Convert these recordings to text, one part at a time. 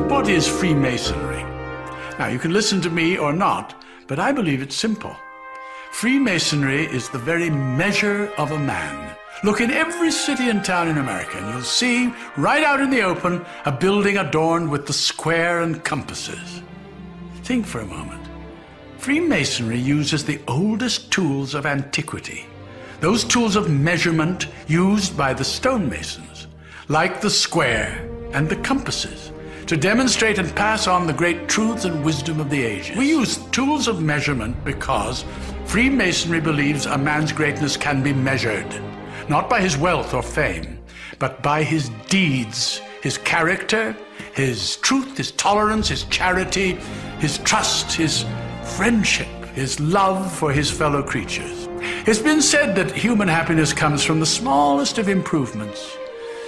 What is Freemasonry? Now, you can listen to me or not, but I believe it's simple. Freemasonry is the very measure of a man. Look in every city and town in America, and you'll see, right out in the open, a building adorned with the square and compasses. Think for a moment. Freemasonry uses the oldest tools of antiquity, those tools of measurement used by the stonemasons, like the square and the compasses, to demonstrate and pass on the great truths and wisdom of the ages. We use tools of measurement because Freemasonry believes a man's greatness can be measured, not by his wealth or fame, but by his deeds, his character, his truth, his tolerance, his charity, his trust, his friendship, his love for his fellow creatures. It's been said that human happiness comes from the smallest of improvements.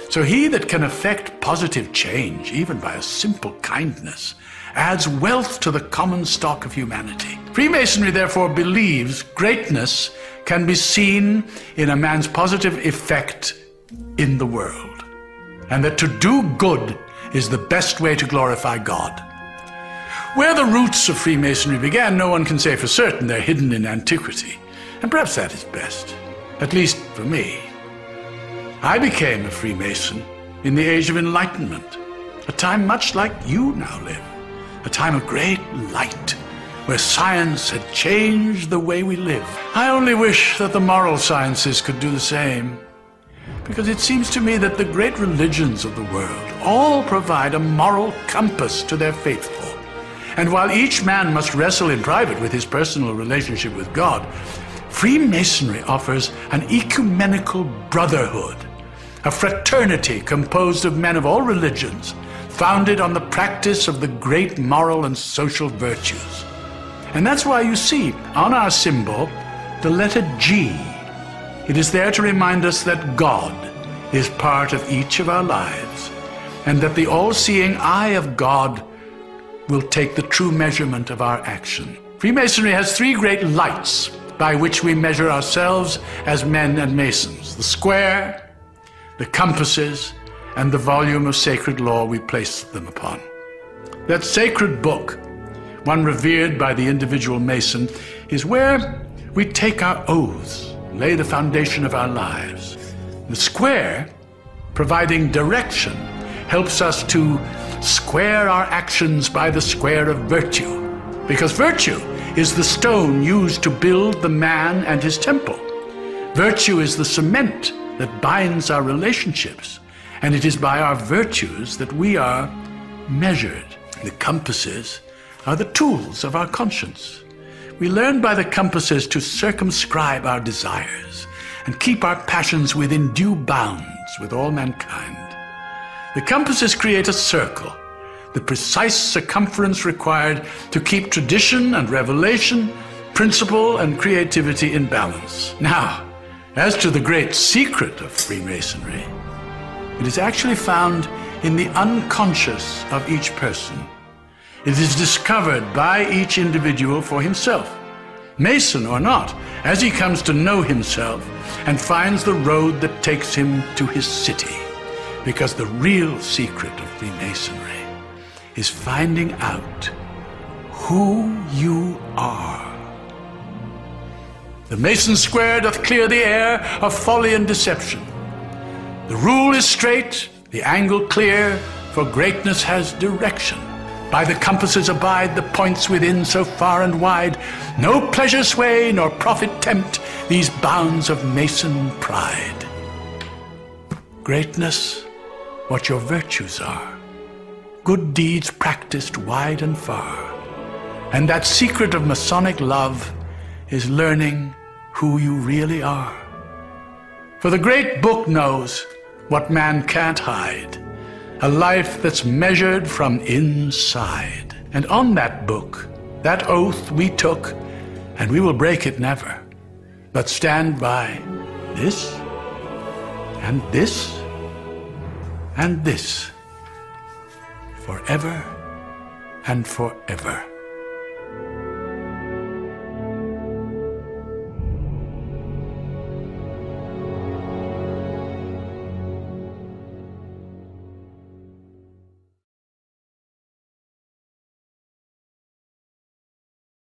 So he that can effect positive change, even by a simple kindness, adds wealth to the common stock of humanity. Freemasonry therefore believes greatness can be seen in a man's positive effect in the world, and that to do good is the best way to glorify God. Where the roots of Freemasonry began, no one can say for certain. They're hidden in antiquity, and perhaps that is best, at least for me. I became a Freemason in the Age of Enlightenment, a time much like you now live, a time of great light, where science had changed the way we live. I only wish that the moral sciences could do the same, because it seems to me that the great religions of the world all provide a moral compass to their faithful. And while each man must wrestle in private with his personal relationship with God, Freemasonry offers an ecumenical brotherhood, a fraternity composed of men of all religions, founded on the practice of the great moral and social virtues. And that's why you see on our symbol the letter G. It is there to remind us that God is part of each of our lives, and that the all-seeing eye of God will take the true measurement of our action. Freemasonry has three great lights by which we measure ourselves as men and masons: the square, the compasses, and the volume of sacred law we place them upon. That sacred book, one revered by the individual mason, is where we take our oaths, lay the foundation of our lives. The square, providing direction, helps us to square our actions by the square of virtue, because virtue is the stone used to build the man and his temple. Virtue is the cement that binds our relationships, and it is by our virtues that we are measured. The compasses are the tools of our conscience. We learn by the compasses to circumscribe our desires and keep our passions within due bounds with all mankind. The compasses create a circle, the precise circumference required to keep tradition and revelation, principle and creativity in balance. Now, as to the great secret of Freemasonry, it is actually found in the unconscious of each person. It is discovered by each individual for himself, Mason or not, as he comes to know himself and finds the road that takes him to his city. Because the real secret of Freemasonry is finding out who you are. The Mason square doth clear the air of folly and deception. The rule is straight, the angle clear, for greatness has direction. By the compasses abide the points within so far and wide. No pleasure sway nor profit tempt these bounds of Mason pride. Greatness, what your virtues are. Good deeds practiced wide and far. And that secret of Masonic love is learning who you really are. For the great book knows what man can't hide, a life that's measured from inside. And on that book, that oath we took, and we will break it never, but stand by this, and this, and this, forever and forever.